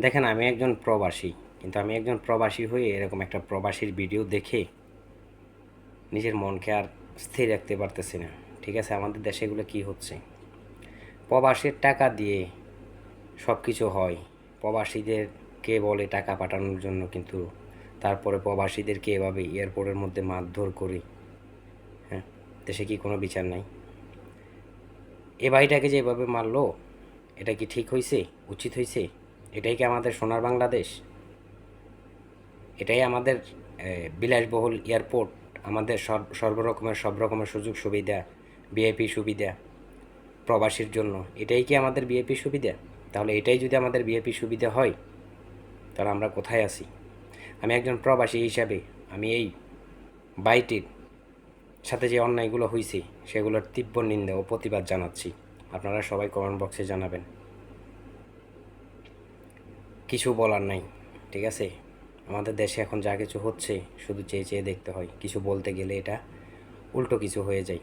দেখেন, আমি একজন প্রবাসী, কিন্তু আমি একজন প্রবাসী হয়ে এরকম একটা প্রবাসীর ভিডিও দেখে নিজের মনকে আর স্থির রাখতে পারতেছি না। ঠিক আছে, আমাদের দেশে এগুলো কী হচ্ছে? প্রবাসের টাকা দিয়ে সব কিছু হয়। প্রবাসীদেরকে বলে টাকা পাঠানোর জন্য, কিন্তু তারপরে প্রবাসীদেরকে এভাবে এয়ারপোর্টের মধ্যে মারধর করে। হ্যাঁ, দেশে কি কোনো বিচার নাই? এ ভাইটাকে যে এভাবে মারলো, এটা কি ঠিক হয়েছে? উচিত হয়েছে? এটাই কি আমাদের সোনার বাংলাদেশ? এটাই আমাদের বিলাসবহুল এয়ারপোর্ট? আমাদের সব রকমের সুযোগ সুবিধা, ভিআইপি সুবিধা প্রবাসীর জন্য, এটাই কি আমাদের ভিআইপি সুবিধা? তাহলে এটাই যদি আমাদের ভিআইপি সুবিধা হয়, তাহলে আমরা কোথায় আছি? আমি একজন প্রবাসী হিসাবে আমি এই বাইটির সাথে যে অন্যায়গুলো হয়েছে সেগুলোর তীব্র নিন্দা ও প্রতিবাদ জানাচ্ছি। আপনারা সবাই কমেন্ট বক্সে জানাবেন। কিছু বলার নাই। ঠিক আছে, আমাদের দেশে এখন যা কিছু হচ্ছে শুধু চেয়ে চেয়ে দেখতে হয়। কিছু বলতে গেলে এটা উল্টো কিছু হয়ে যায়।